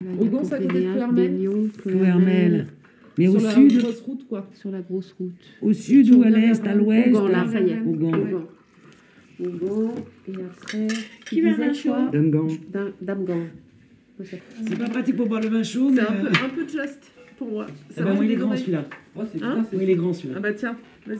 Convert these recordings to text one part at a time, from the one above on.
Augon, c'est à côté de Plouermel. Plouermel. Mais au Sur sud, la grosse route, quoi. Sur la grosse route. au sud ou à l'est, à l'ouest. Augan, là, ça y est. Augan. Augan, et après... Qui veut un vin chaud? Dungan. Damgan. C'est pas pratique pour boire le vin chaud, mais... C'est un peu juste pour moi. Ah bah, moi, il est grand celui-là. Hein Oui, il est grand celui-là. Ah bah tiens, vas-y.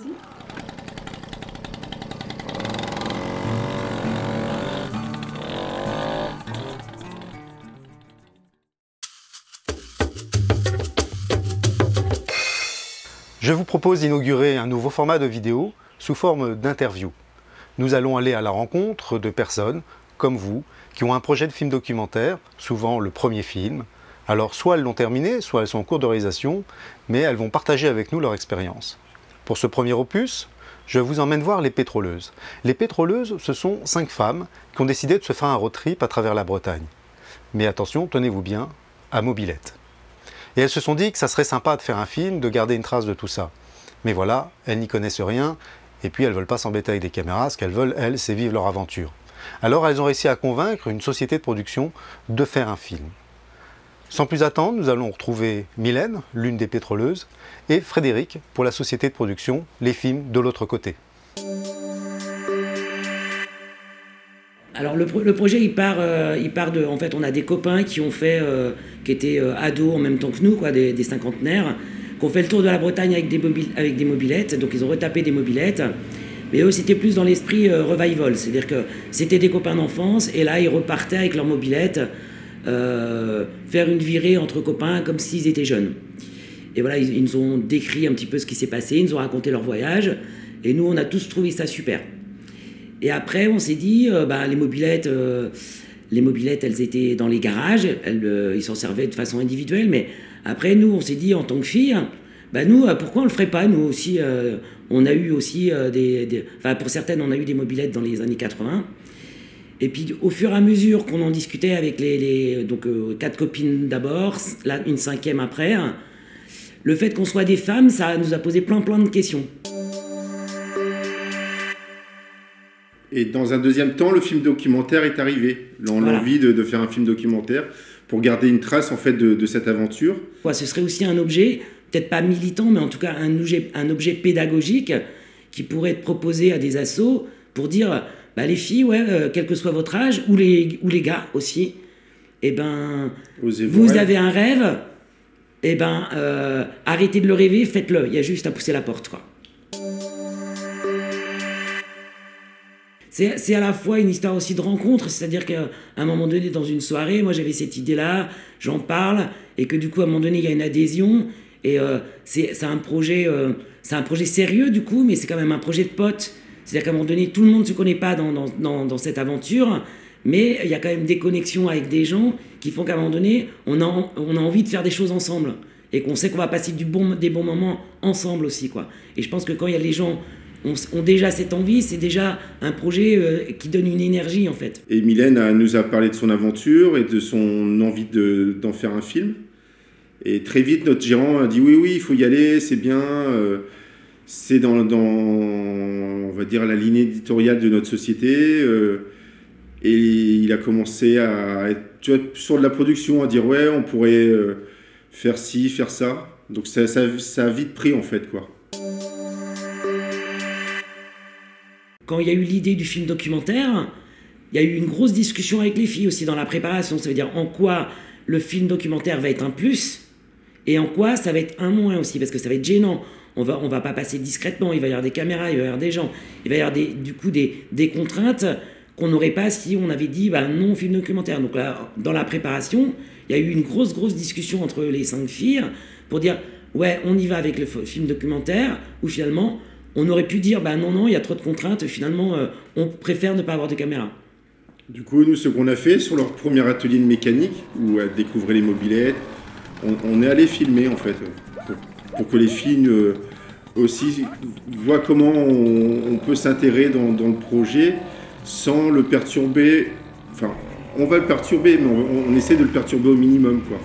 Je vous propose d'inaugurer un nouveau format de vidéo sous forme d'interview. Nous allons aller à la rencontre de personnes, comme vous, qui ont un projet de film documentaire, souvent le premier film. Alors soit elles l'ont terminé, soit elles sont en cours de réalisation, mais elles vont partager avec nous leur expérience. Pour ce premier opus, je vous emmène voir les pétroleuses. Les pétroleuses, ce sont 5 femmes qui ont décidé de se faire un road trip à travers la Bretagne. Mais attention, tenez-vous bien, à mobilette. Et elles se sont dit que ça serait sympa de faire un film, de garder une trace de tout ça. Mais voilà, elles n'y connaissent rien, et puis elles ne veulent pas s'embêter avec des caméras, ce qu'elles veulent, elles, c'est vivre leur aventure. Alors elles ont réussi à convaincre une société de production de faire un film. Sans plus attendre, nous allons retrouver Mylène, l'une des pétroleuses, et Frédéric, pour la société de production Les Films de l'autre côté. Alors le projet il part de, en fait on a des copains qui ont fait, qui étaient ados en même temps que nous, quoi, des cinquantenaires, qui ont fait le tour de la Bretagne avec des mobylettes, donc ils ont retapé des mobylettes, mais eux c'était plus dans l'esprit revival, c'est-à-dire que c'était des copains d'enfance et là ils repartaient avec leurs mobylettes, faire une virée entre copains comme s'ils étaient jeunes. Et voilà, ils nous ont décrit un petit peu ce qui s'est passé, ils nous ont raconté leur voyage, et nous on a tous trouvé ça super. Et après, on s'est dit, les mobylettes, elles étaient dans les garages, ils s'en servaient de façon individuelle, mais après, nous, on s'est dit, en tant que filles, nous, pourquoi on le ferait pas? Nous aussi, on a eu aussi pour certaines, on a eu des mobylettes dans les années 80. Et puis, au fur et à mesure qu'on en discutait avec donc 4 copines d'abord, une 5e après, le fait qu'on soit des femmes, ça nous a posé plein de questions. Et dans un deuxième temps, le film documentaire est arrivé. L'envie de faire un film documentaire pour garder une trace en fait de cette aventure. Ouais, ce serait aussi un objet, peut-être pas militant, mais en tout cas un objet pédagogique qui pourrait être proposé à des assos pour dire, les filles, quel que soit votre âge, ou les gars aussi, vous avez un rêve, arrêtez de le rêver, faites-le. Il y a juste à pousser la porte, quoi. C'est à la fois une histoire aussi de rencontre, c'est-à-dire qu'à un moment donné, dans une soirée, moi j'avais cette idée-là, j'en parle, et que du coup, à un moment donné, il y a une adhésion, et c'est un projet sérieux du coup, mais c'est quand même un projet de potes. C'est-à-dire qu'à un moment donné, tout le monde ne se connaît pas dans cette aventure, mais il y a quand même des connexions avec des gens qui font qu'à un moment donné, on a envie de faire des choses ensemble, et qu'on sait qu'on va passer des bons moments ensemble aussi, quoi. Et je pense que quand il y a les gens ont déjà cette envie, c'est déjà un projet qui donne une énergie en fait. Et Mylène nous a parlé de son aventure et de son envie d'en faire un film. Et très vite, notre gérant a dit oui, il faut y aller, c'est bien, c'est dans, on va dire, la ligne éditoriale de notre société. Et il a commencé à être sur de la production, à dire ouais, on pourrait faire ci, faire ça. Donc ça a vite pris en fait, quoi. Quand il y a eu l'idée du film documentaire, il y a eu une grosse discussion avec les filles aussi dans la préparation. Ça veut dire en quoi le film documentaire va être un plus et en quoi ça va être un moins aussi, parce que ça va être gênant. On va pas passer discrètement, il va y avoir des caméras, il va y avoir des gens, il va y avoir des contraintes qu'on n'aurait pas si on avait dit non film documentaire. Donc là, dans la préparation, il y a eu une grosse discussion entre les 5 filles pour dire ouais, on y va avec le film documentaire, ou finalement on aurait pu dire non, il y a trop de contraintes, finalement on préfère ne pas avoir de caméra. Du coup, nous, ce qu'on a fait sur leur premier atelier de mécanique, où elles découvraient les mobylettes, on est allé filmer en fait, pour que les filles aussi voient comment on peut s'intéresser dans le projet sans le perturber. Enfin, on va le perturber, mais on essaie de le perturber au minimum, quoi.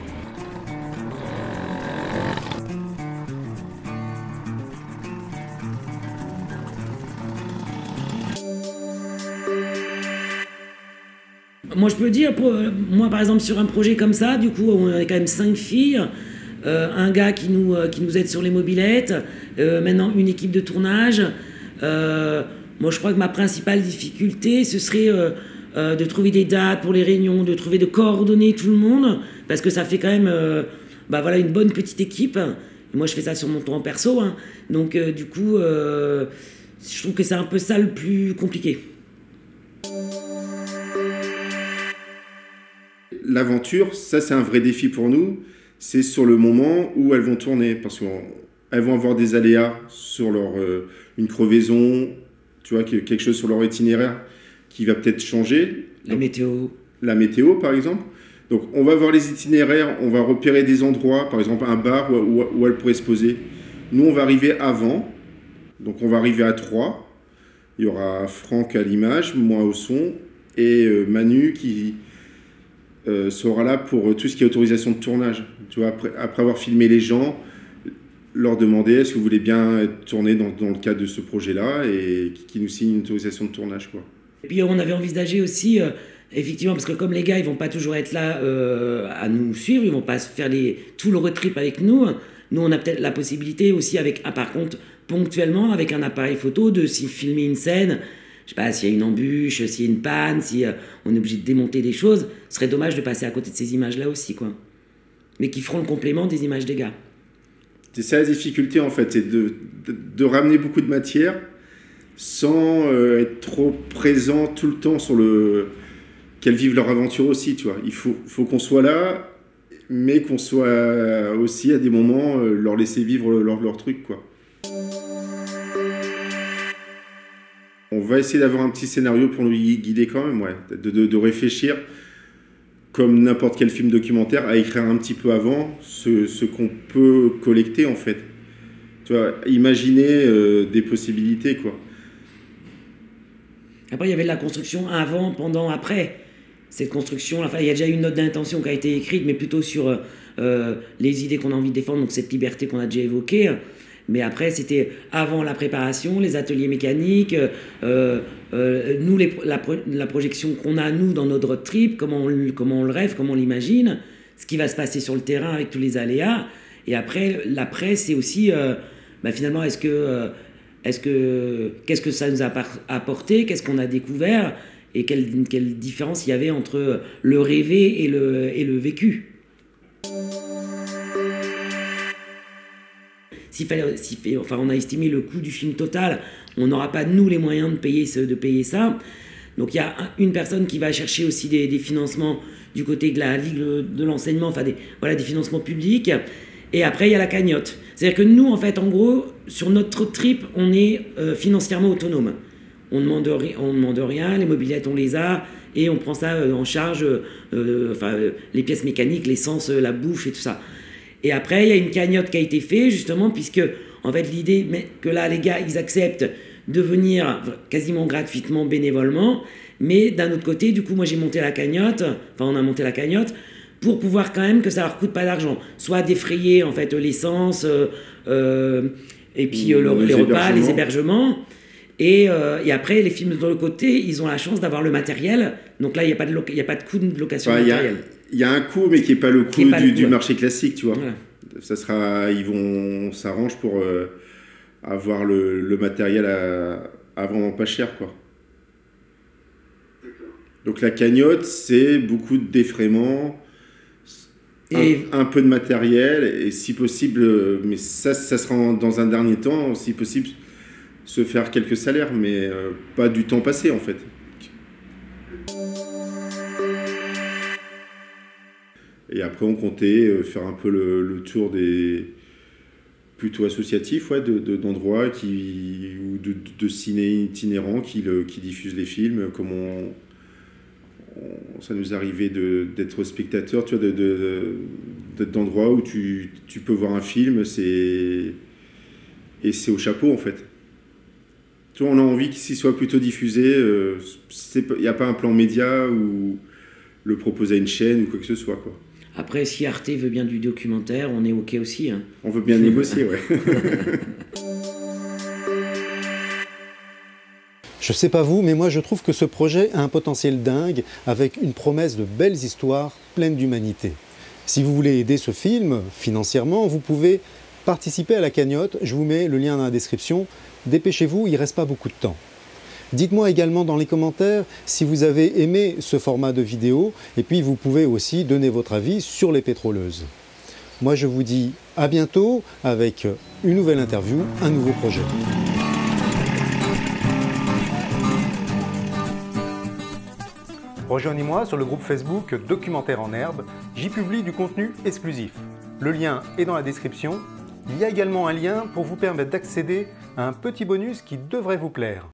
moi je peux dire, moi par exemple sur un projet comme ça, du coup on est quand même 5 filles, un gars qui nous aide sur les mobylettes, maintenant une équipe de tournage. Moi je crois que ma principale difficulté ce serait de trouver des dates pour les réunions, de coordonner tout le monde, parce que ça fait quand même voilà, une bonne petite équipe. Moi je fais ça sur mon temps perso, hein. Donc du coup je trouve que c'est un peu ça le plus compliqué. L'aventure, ça c'est un vrai défi pour nous, c'est sur le moment où elles vont tourner, parce qu'elles vont avoir des aléas sur une crevaison, tu vois, quelque chose sur leur itinéraire qui va peut-être changer. La météo. La météo par exemple. Donc on va voir les itinéraires, on va repérer des endroits, par exemple un bar où elles pourraient se poser. Nous on va arriver avant, donc on va arriver à 3. Il y aura Franck à l'image, moi au son, et Manu qui sera là pour tout ce qui est autorisation de tournage. Tu vois, après avoir filmé les gens, leur demander est-ce que vous voulez bien être tourné dans le cadre de ce projet-là, et qui nous signe une autorisation de tournage, quoi. Et puis on avait envisagé aussi, effectivement, parce que comme les gars ils vont pas toujours être là à nous suivre, ils vont pas faire tout le road trip avec nous. Nous on a peut-être la possibilité aussi par contre ponctuellement avec un appareil photo de s'y filmer une scène. Je sais pas, s'il y a une embûche, s'il y a une panne, si on est obligé de démonter des choses, ce serait dommage de passer à côté de ces images-là aussi, quoi. Mais qui feront le complément des images des gars. C'est ça la difficulté, en fait, c'est de ramener beaucoup de matière sans être trop présent tout le temps sur qu'elles vivent leur aventure aussi, tu vois. Il faut qu'on soit là, mais qu'on soit aussi à des moments leur laisser vivre leur truc, quoi. On va essayer d'avoir un petit scénario pour nous guider quand même, ouais. De réfléchir, comme n'importe quel film documentaire, à écrire un petit peu avant ce qu'on peut collecter, en fait. Tu vois, imaginer des possibilités, quoi. Après, il y avait de la construction avant, pendant, après. Cette construction, enfin, il y a déjà une note d'intention qui a été écrite, mais plutôt sur les idées qu'on a envie de défendre, donc cette liberté qu'on a déjà évoquée. Mais après, c'était avant la préparation, les ateliers mécaniques, nous, la projection qu'on a, nous, dans notre road trip, comment on le rêve, comment on l'imagine, ce qui va se passer sur le terrain avec tous les aléas. Et après, l'après, c'est aussi, finalement, qu'est-ce que ça nous a apporté, qu'est-ce qu'on a découvert, et quelle différence il y avait entre le rêvé et le vécu. On a estimé le coût du film total, on n'aura pas, nous, les moyens de payer ça. Donc il y a une personne qui va chercher aussi des financements du côté de la Ligue de l'enseignement, des financements publics. Et après, il y a la cagnotte. C'est-à-dire que nous, en fait, en gros, sur notre trip, on est financièrement autonome. On ne demande rien, les mobylettes, on les a, et on prend ça en charge, les pièces mécaniques, l'essence, la bouffe et tout ça. Et après, il y a une cagnotte qui a été faite, justement, puisque, en fait, l'idée que là, les gars, ils acceptent de venir quasiment gratuitement, bénévolement, mais d'un autre côté, du coup, moi, on a monté la cagnotte, pour pouvoir quand même que ça leur coûte pas d'argent. Soit défrayer, en fait, l'essence, et puis les repas, les hébergements. Et après, les films de l'autre côté, ils ont la chance d'avoir le matériel. Donc là, il n'y a pas de coût de location de matériel. Il y a un coût, mais qui n'est pas le coût du marché classique, tu vois. Voilà. Ils s'arrangent pour avoir le matériel à vraiment pas cher, quoi. Donc la cagnotte, c'est beaucoup de défraiement, un peu de matériel, et si possible, mais ça sera dans un dernier temps, si possible, se faire quelques salaires, mais pas du temps passé, en fait. Et après, on comptait faire un peu le tour des plutôt associatifs, d'endroits ou de ciné itinérants qui diffusent les films. Comme ça nous arrivait d'être spectateur, tu vois, d'endroits où tu peux voir un film, et c'est au chapeau, en fait. Tu vois, on a envie qu'il soit plutôt diffusé. Il n'y a pas un plan média ou le proposer à une chaîne ou quoi que ce soit, quoi. Après, si Arte veut bien du documentaire, on est OK aussi. Hein. On veut bien négocier, ouais. Je sais pas vous, mais moi je trouve que ce projet a un potentiel dingue, avec une promesse de belles histoires pleines d'humanité. Si vous voulez aider ce film financièrement, vous pouvez participer à la cagnotte, je vous mets le lien dans la description. Dépêchez-vous, il ne reste pas beaucoup de temps. Dites-moi également dans les commentaires si vous avez aimé ce format de vidéo, et puis vous pouvez aussi donner votre avis sur les pétroleuses. Moi je vous dis à bientôt avec une nouvelle interview, un nouveau projet. Rejoignez-moi sur le groupe Facebook Documentaire en Herbe, j'y publie du contenu exclusif. Le lien est dans la description. Il y a également un lien pour vous permettre d'accéder à un petit bonus qui devrait vous plaire.